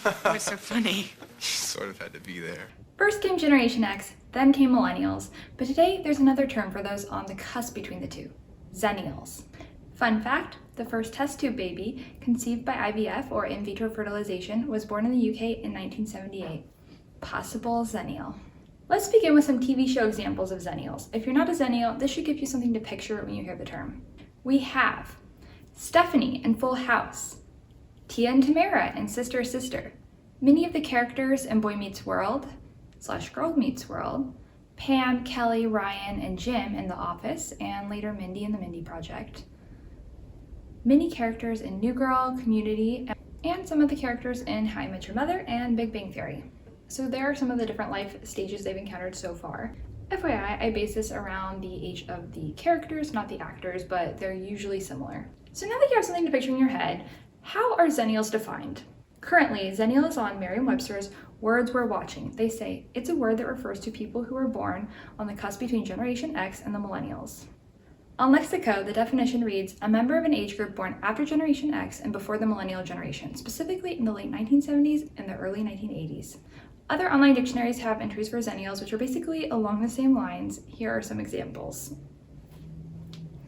It was so funny. Sort of had to be there. First came Generation X, then came Millennials, but today there's another term for those on the cusp between the two, Xennials. Fun fact, the first test tube baby, conceived by IVF or in vitro fertilization, was born in the UK in 1978. Possible Xennial. Let's begin with some TV show examples of Xennials. If you're not a Xennial, this should give you something to picture when you hear the term. We have Stephanie in Full House, Tia and Tamara in Sister Sister, many of the characters in Boy Meets World / Girl Meets World, Pam, Kelly, Ryan, and Jim in The Office, and later Mindy in The Mindy Project, many characters in New Girl, Community, and some of the characters in How I Met Your Mother and Big Bang Theory. So there are some of the different life stages they've encountered so far. FYI, I base this around the age of the characters, not the actors, but they're usually similar. So now that you have something to picture in your head, how are Xennials defined? Currently, Xennial is on Merriam-Webster's Words We're Watching. They say it's a word that refers to people who were born on the cusp between Generation X and the Millennials. On Lexico, the definition reads, a member of an age group born after Generation X and before the Millennial generation, specifically in the late 1970s and the early 1980s. Other online dictionaries have entries for Xennials, which are basically along the same lines. Here are some examples.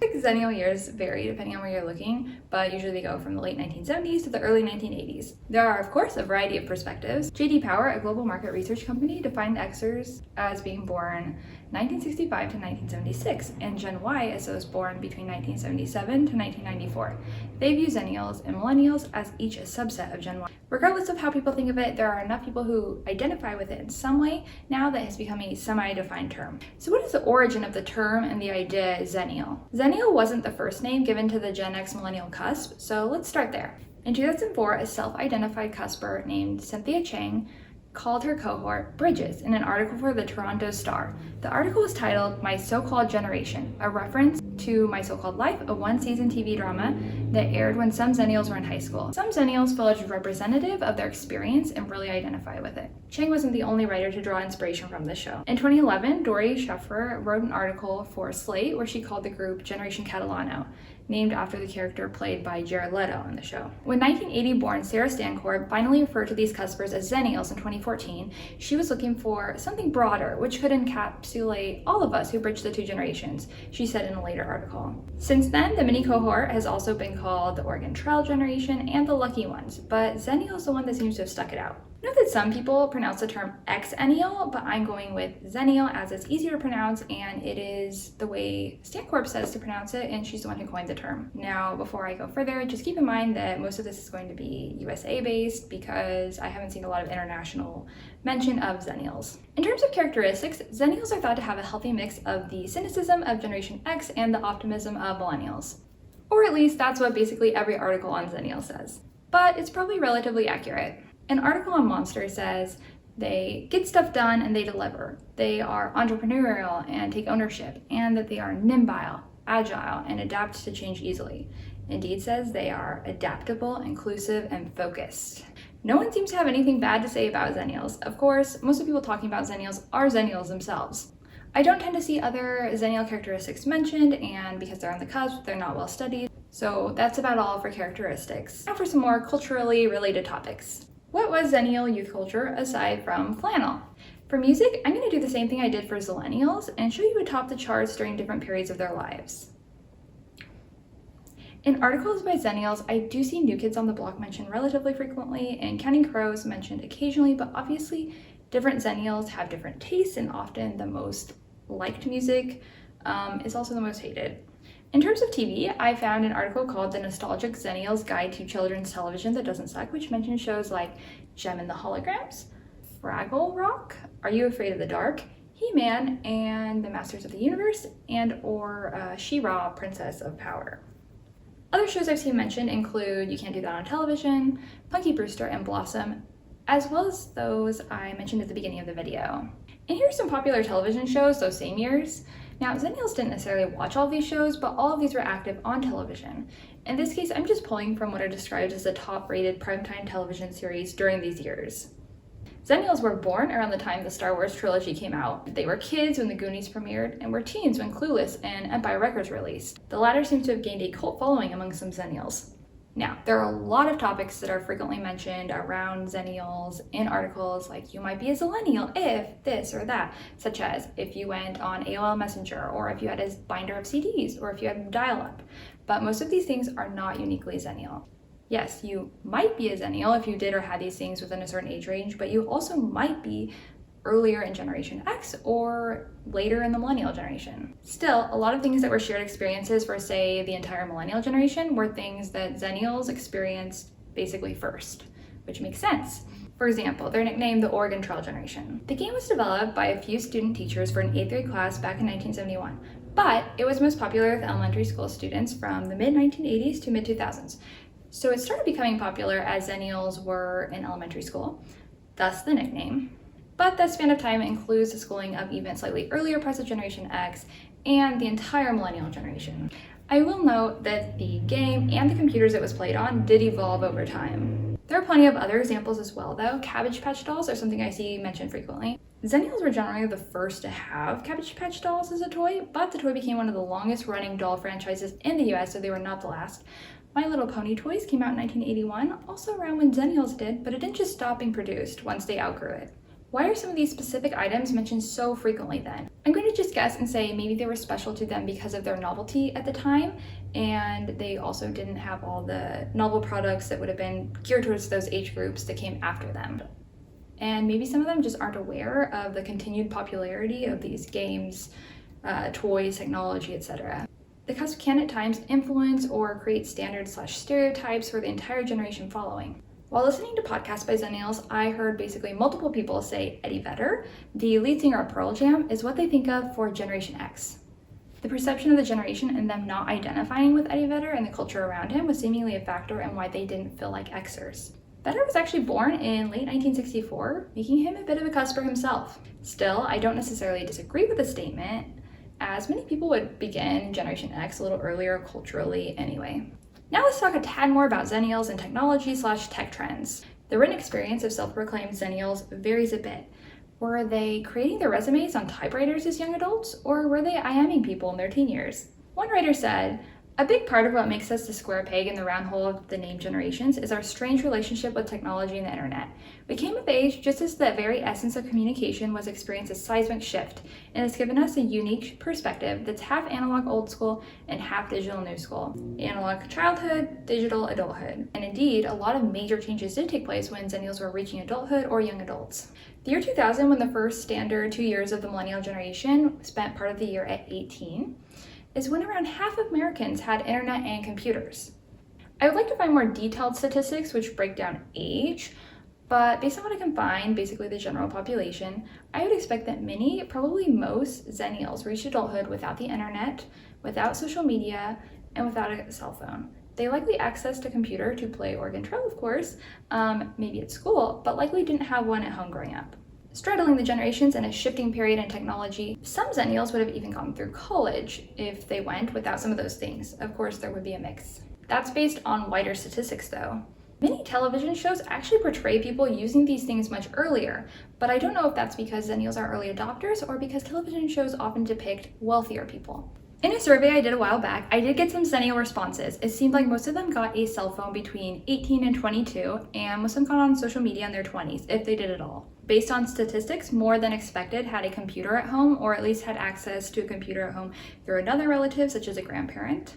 Xennial years vary depending on where you're looking, but usually they go from the late 1970s to the early 1980s. There are, of course, a variety of perspectives. J.D. Power, a global market research company, defined Xers as being born 1965 to 1976, and Gen Y as those born between 1977 to 1994. They view Xennials and Millennials as each a subset of Gen Y. Regardless of how people think of it, there are enough people who identify with it in some way now that it has become a semi-defined term. So what is the origin of the term and the idea Xennial? Xennial wasn't the first name given to the Gen X Millennial cusp, so let's start there. In 2004, a self-identified cusper named Cynthia Chang called her cohort Bridges in an article for the Toronto Star. The article was titled My So-Called Generation, a reference to My So-Called Life, a one-season TV drama that aired when some Xennials were in high school. Some Xennials feel as representative of their experience and really identify with it. Chang wasn't the only writer to draw inspiration from this show. In 2011, Dori Scheffer wrote an article for Slate where she called the group Generation Catalano, named after the character played by Jared Leto in the show. When 1980-born Sarah Stancorb finally referred to these cuspers as Xennials in 2014, she was looking for something broader, which could encapsulate all of us who bridge the two generations, she said in a later article. Since then, the mini cohort has also been called the Oregon Trail generation and the Lucky Ones, but Xennial is the one that seems to have stuck it out. I know that some people pronounce the term Xennial, but I'm going with Xennial as it's easier to pronounce, and it is the way Stancorb says to pronounce it, and she's the one who coined the term. Now, before I go further, just keep in mind that most of this is going to be USA based because I haven't seen a lot of international mention of Xennials. In terms of characteristics, Xennials are thought to have a healthy mix of the cynicism of Generation X and the optimism of Millennials. Or at least that's what basically every article on Xennial says. But it's probably relatively accurate. An article on Monster says they get stuff done and they deliver. They are entrepreneurial and take ownership, and that they are nimble, agile, and adapt to change easily. Indeed says they are adaptable, inclusive, and focused. No one seems to have anything bad to say about Xennials. Of course, most of the people talking about Xennials are Xennials themselves. I don't tend to see other Xennial characteristics mentioned, and because they're on the cusp, they're not well studied. So that's about all for characteristics. Now for some more culturally related topics. What was Xennial youth culture aside from flannel? For music, I'm going to do the same thing I did for Zillennials and show you what topped the charts during different periods of their lives. In articles by Xennials, I do see New Kids on the Block mentioned relatively frequently and Counting Crows mentioned occasionally, but obviously different Xennials have different tastes, and often the most liked music is also the most hated. In terms of TV, I found an article called The Nostalgic Xennials Guide to Children's Television That Doesn't Suck, which mentions shows like Gem and the Holograms, Fraggle Rock, Are You Afraid of the Dark, He-Man, and The Masters of the Universe, and or She-Ra, Princess of Power. Other shows I've seen mentioned include You Can't Do That on Television, Punky Brewster, and Blossom, as well as those I mentioned at the beginning of the video. And here's some popular television shows those same years. Now, Xennials didn't necessarily watch all these shows, but all of these were active on television. In this case, I'm just pulling from what are described as the top-rated primetime television series during these years. Xennials were born around the time the Star Wars trilogy came out. They were kids when the Goonies premiered, and were teens when Clueless and Empire Records released. The latter seems to have gained a cult following among some Xennials. Now, there are a lot of topics that are frequently mentioned around Xennials in articles, like you might be a Xennial if this or that, such as if you went on AOL Messenger, or if you had a binder of CDs, or if you had dial-up. But most of these things are not uniquely Xennial. Yes, you might be a Xennial if you did or had these things within a certain age range, but you also might be earlier in Generation X or later in the Millennial generation. Still, a lot of things that were shared experiences for, say, the entire Millennial generation were things that Xennials experienced basically first, which makes sense. For example, they're nicknamed the Oregon Trail generation. The game was developed by a few student teachers for an 8th grade class back in 1971, but it was most popular with elementary school students from the mid-1980s to mid-2000s. So it started becoming popular as Xennials were in elementary school, thus the nickname. But that span of time includes the schooling of even slightly earlier parts of Generation X and the entire Millennial generation. I will note that the game and the computers it was played on did evolve over time. There are plenty of other examples as well, though. Cabbage Patch dolls are something I see mentioned frequently. Xennials were generally the first to have Cabbage Patch dolls as a toy, but the toy became one of the longest running doll franchises in the US, so they were not the last. My Little Pony toys came out in 1981, also around when Xennials did, but it didn't just stop being produced once they outgrew it. Why are some of these specific items mentioned so frequently then? I'm going to just guess and say maybe they were special to them because of their novelty at the time, and they also didn't have all the novel products that would have been geared towards those age groups that came after them. And maybe some of them just aren't aware of the continued popularity of these games, toys, technology, etc. The cusp can at times influence or create standards/stereotypes for the entire generation following. While listening to podcasts by Xennials, I heard basically multiple people say Eddie Vedder, the lead singer of Pearl Jam, is what they think of for Generation X. The perception of the generation and them not identifying with Eddie Vedder and the culture around him was seemingly a factor in why they didn't feel like Xers. Vedder was actually born in late 1964, making him a bit of a cusper himself. Still, I don't necessarily disagree with the statement, as many people would begin Generation X a little earlier culturally anyway. Now let's talk a tad more about Xennials and technology/tech trends. The written experience of self-proclaimed Xennials varies a bit. Were they creating their resumes on typewriters as young adults, or were they IMing people in their teen years? One writer said, "A big part of what makes us the square peg in the round hole of the named generations is our strange relationship with technology and the internet. We came of age just as the very essence of communication was experiencing a seismic shift, and it's given us a unique perspective that's half analog old school and half digital new school. Analog childhood, digital adulthood." And indeed, a lot of major changes did take place when Xennials were reaching adulthood or young adults. The year 2000, when the first standard 2 years of the millennial generation spent part of the year at 18, is when around half of Americans had internet and computers. I would like to find more detailed statistics which break down age, but based on what I can find, basically the general population, I would expect that many, probably most, Xennials reached adulthood without the internet, without social media, and without a cell phone. They likely accessed a computer to play Oregon Trail, of course, maybe at school, but likely didn't have one at home growing up. Straddling the generations in a shifting period in technology, some Xennials would have even gone through college if they went without some of those things. Of course, there would be a mix. That's based on wider statistics, though. Many television shows actually portray people using these things much earlier, but I don't know if that's because Xennials are early adopters or because television shows often depict wealthier people. In a survey I did a while back, I did get some Xennial responses. It seemed like most of them got a cell phone between 18 and 22, and most of them got on social media in their 20s, if they did at all. Based on statistics, more than expected had a computer at home, or at least had access to a computer at home through another relative, such as a grandparent.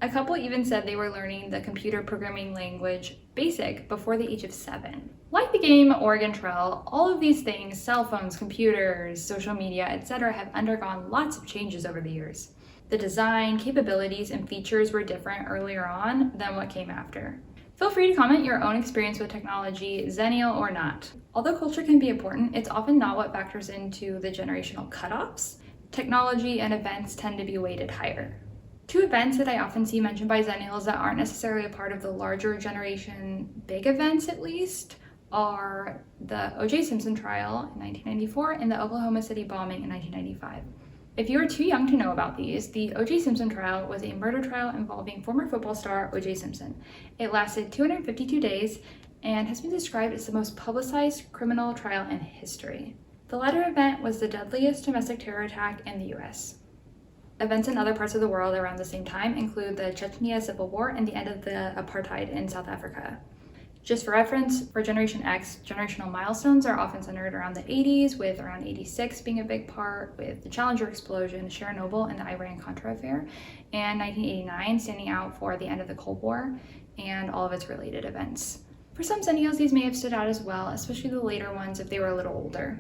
A couple even said they were learning the computer programming language BASIC before the age of 7. Like the game Oregon Trail, all of these things, cell phones, computers, social media, etc., have undergone lots of changes over the years. The design, capabilities, and features were different earlier on than what came after. Feel free to comment your own experience with technology, Xennial or not. Although culture can be important, it's often not what factors into the generational cutoffs. Technology and events tend to be weighted higher. Two events that I often see mentioned by Xennials that aren't necessarily a part of the larger generation big events at least are the O.J. Simpson trial in 1994 and the Oklahoma City bombing in 1995. If you are too young to know about these, the O.J. Simpson trial was a murder trial involving former football star O.J. Simpson. It lasted 252 days and has been described as the most publicized criminal trial in history. The latter event was the deadliest domestic terror attack in the U.S. Events in other parts of the world around the same time include the Chechnya Civil War and the end of the apartheid in South Africa. Just for reference, for Generation X, generational milestones are often centered around the 80s, with around 86 being a big part, with the Challenger explosion, Chernobyl, and the Iran-Contra affair, and 1989 standing out for the end of the Cold War and all of its related events. For some Xennials, these may have stood out as well, especially the later ones if they were a little older.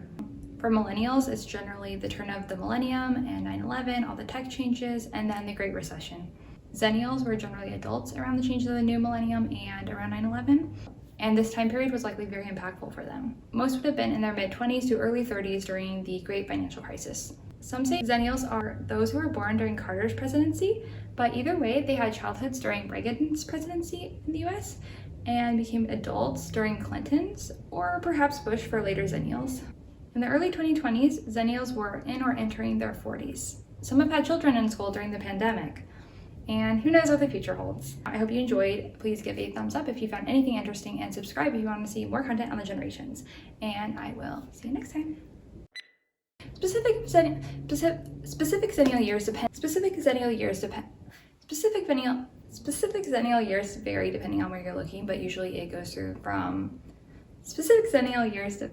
For Millennials, it's generally the turn of the millennium and 9/11, all the tech changes, and then the Great Recession. Xennials were generally adults around the change of the new millennium and around 9/11, and this time period was likely very impactful for them. Most would have been in their mid-20s to early 30s during the Great Financial Crisis. Some say Xennials are those who were born during Carter's presidency, but either way, they had childhoods during Reagan's presidency in the US and became adults during Clinton's, or perhaps Bush for later Xennials. In the early 2020s, Xennials were in or entering their 40s. Some have had children in school during the pandemic, and who knows what the future holds. I hope you enjoyed. Please give a thumbs up if you found anything interesting, and subscribe if you want to see more content on the generations. And I will see you next time. Specific Xennial years vary depending on where you're looking, but usually it goes through from specific Xennial years to